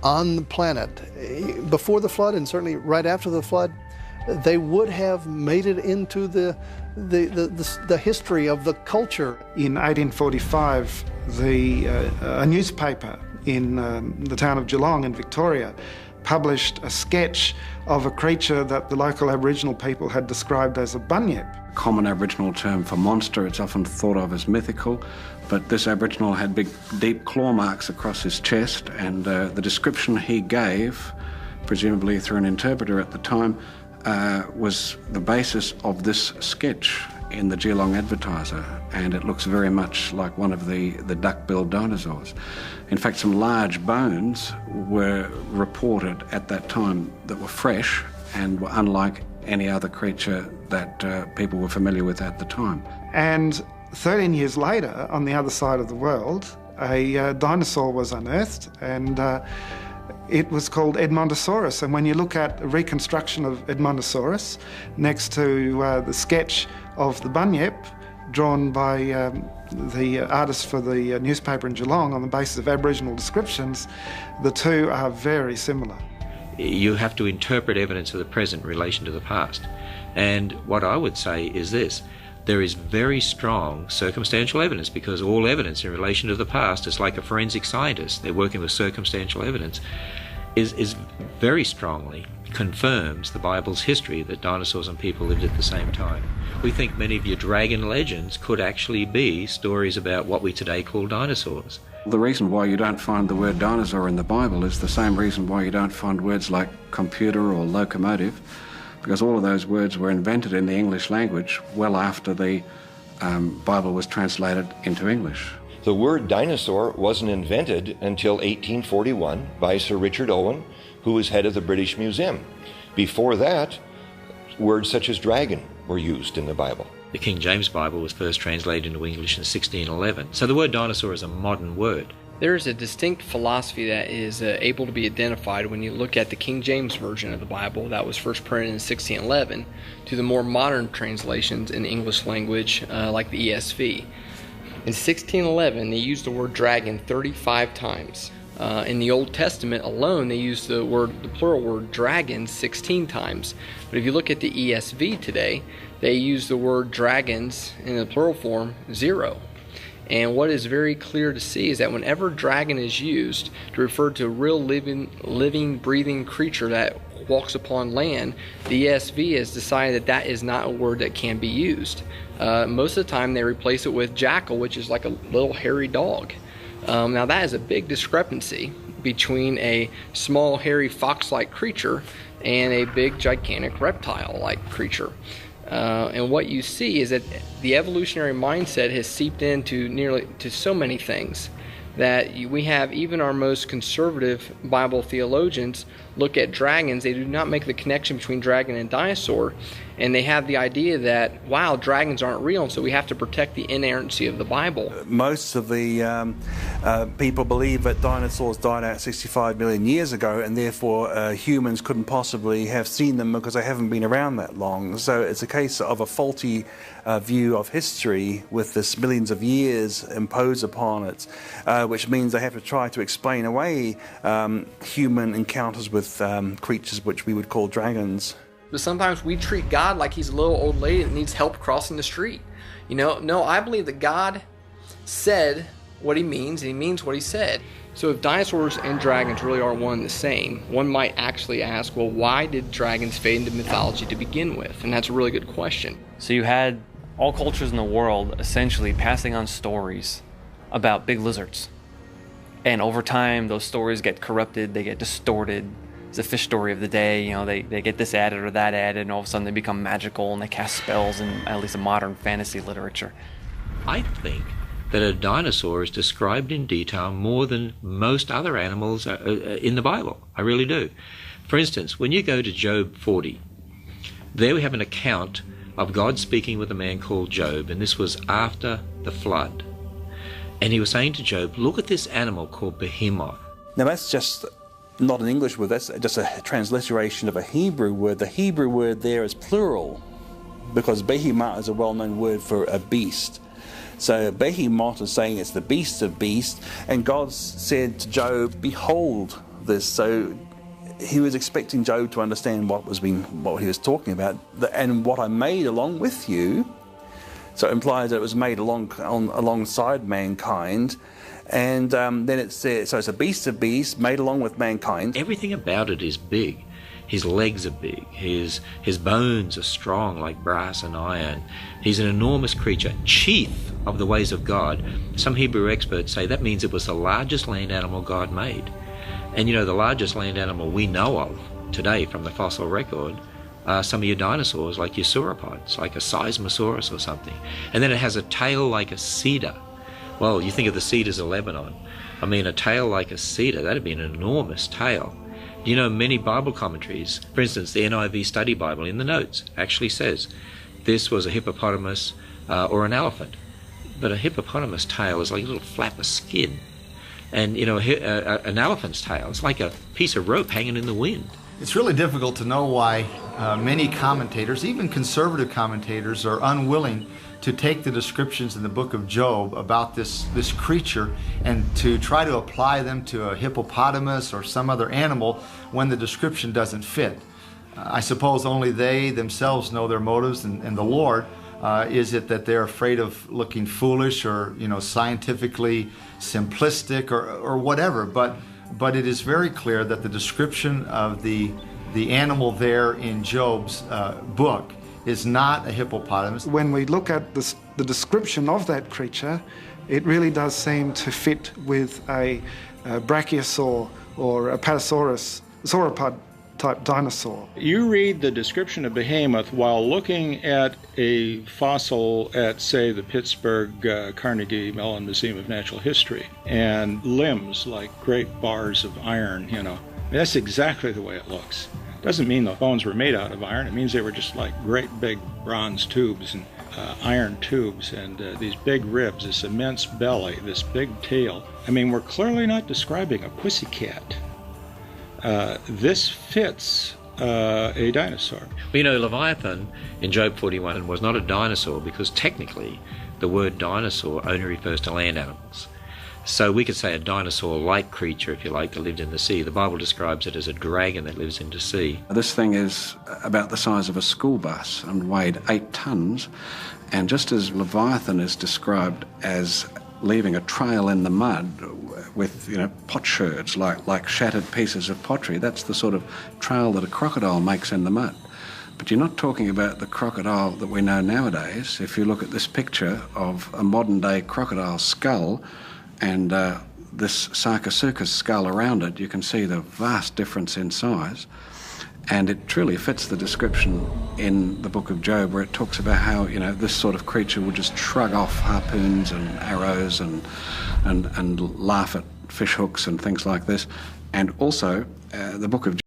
on the planet before the flood and certainly right after the flood, they would have made it into the history of the culture. In 1845, a newspaper in the town of Geelong in Victoria published a sketch of a creature that the local Aboriginal people had described as a bunyip. Common Aboriginal term for monster. It's often thought of as mythical, but this Aboriginal had big, deep claw marks across his chest, and the description he gave, presumably through an interpreter at the time, was the basis of this sketch in the Geelong Advertiser, and it looks very much like one of the duck-billed dinosaurs. In fact, some large bones were reported at that time that were fresh and were unlike any other creature that people were familiar with at the time. And 13 years later, on the other side of the world, a dinosaur was unearthed, and it was called Edmontosaurus. And when you look at a reconstruction of Edmontosaurus next to the sketch of the bunyip drawn by the artist for the newspaper in Geelong on the basis of Aboriginal descriptions, the two are very similar. You have to interpret evidence of the present in relation to the past. And what I would say is this: there is very strong circumstantial evidence, because all evidence in relation to the past is like a forensic scientist. They're working with circumstantial evidence, is very strongly confirms the Bible's history that dinosaurs and people lived at the same time. We think many of your dragon legends could actually be stories about what we today call dinosaurs. The reason why you don't find the word dinosaur in the Bible is the same reason why you don't find words like computer or locomotive, because all of those words were invented in the English language well after the Bible was translated into English. The word dinosaur wasn't invented until 1841 by Sir Richard Owen, who was head of the British Museum. Before that, words such as dragon were used in the Bible. The King James Bible was first translated into English in 1611. So the word dinosaur is a modern word. There is a distinct philosophy that is able to be identified when you look at the King James Version of the Bible that was first printed in 1611 to the more modern translations in the English language like the ESV. In 1611, they used the word dragon 35 times. In the Old Testament alone, they used the plural word dragon 16 times. But if you look at the ESV today, they use the word dragons in the plural form 0. And what is very clear to see is that whenever dragon is used to refer to a real living, breathing creature that walks upon land, the ESV has decided that that is not a word that can be used. Most of the time they replace it with jackal, which is like a little hairy dog. Now that is a big discrepancy between a small, hairy, fox-like creature and a big, gigantic reptile-like creature. And what you see is that the evolutionary mindset has seeped into so many things that we have even our most conservative Bible theologians look at dragons. They do not make the connection between dragon and dinosaur, and they have the idea that, wow, dragons aren't real, and so we have to protect the inerrancy of the Bible. Most of the people believe that dinosaurs died out 65 million years ago, and therefore humans couldn't possibly have seen them because they haven't been around that long. So it's a case of a faulty view of history with this millions of years imposed upon it, which means they have to try to explain away human encounters with creatures which we would call dragons. But sometimes we treat God like he's a little old lady that needs help crossing the street. No, I believe that God said what he means, and he means what he said. So if dinosaurs and dragons really are one and the same, one might actually ask, well, why did dragons fade into mythology to begin with? And that's a really good question. So you had all cultures in the world essentially passing on stories about big lizards. And over time, those stories get corrupted, they get distorted. It's a fish story of the day, they get this added or that added, and all of a sudden they become magical and they cast spells in at least a modern fantasy literature. I think that a dinosaur is described in detail more than most other animals in the Bible. I really do. For instance, when you go to Job 40, there we have an account of God speaking with a man called Job, and this was after the flood. And he was saying to Job, look at this animal called behemoth. Now that's just not an English word, that's just a transliteration of a Hebrew word. The Hebrew word there is plural because behemoth is a well-known word for a beast. So behemoth is saying it's the beast of beasts, and God said to Job, behold this. So he was expecting Job to understand what he was talking about, and what I made along with you. So it implies that it was made alongside mankind. And then it says, so it's a beast of beasts made along with mankind. Everything about it is big. His legs are big. His bones are strong like brass and iron. He's an enormous creature, chief of the ways of God. Some Hebrew experts say that means it was the largest land animal God made. And the largest land animal we know of today from the fossil record are some of your dinosaurs, like your sauropods, like a Seismosaurus or something. And then it has a tail like a cedar. Well, you think of the cedars of Lebanon. I mean, a tail like a cedar, that'd be an enormous tail. Many Bible commentaries, for instance, the NIV Study Bible in the notes actually says this was a hippopotamus or an elephant. But a hippopotamus tail is like a little flap of skin. And, an elephant's tail is like a piece of rope hanging in the wind. It's really difficult to know why many commentators, even conservative commentators, are unwilling to take the descriptions in the book of Job about this creature and to try to apply them to a hippopotamus or some other animal when the description doesn't fit. I suppose only they themselves know their motives, and the Lord. Is it that they're afraid of looking foolish or scientifically simplistic or whatever? But it is very clear that the description of the animal there in Job's book is not a hippopotamus. When we look at the description of that creature, it really does seem to fit with a brachiosaur or a patasaurus, sauropod type dinosaur. You read the description of behemoth while looking at a fossil at, say, the Pittsburgh Carnegie Mellon Museum of Natural History, and limbs like great bars of iron, That's exactly the way it looks. Doesn't mean the bones were made out of iron. It means they were just like great big bronze tubes and iron tubes, and these big ribs, this immense belly, this big tail. I mean, we're clearly not describing a pussycat. This fits a dinosaur. Well, Leviathan in Job 41 was not a dinosaur because technically the word dinosaur only refers to land animals. So we could say a dinosaur-like creature, if you like, that lived in the sea. The Bible describes it as a dragon that lives in the sea. This thing is about the size of a school bus and weighed 8 tons. And just as Leviathan is described as leaving a trail in the mud with, potsherds, like shattered pieces of pottery, that's the sort of trail that a crocodile makes in the mud. But you're not talking about the crocodile that we know nowadays. If you look at this picture of a modern-day crocodile skull, and this Sarcosuchus skull around it, you can see the vast difference in size. And it truly fits the description in the book of Job, where it talks about how, this sort of creature would just shrug off harpoons and arrows and laugh at fish hooks and things like this. And also, the book of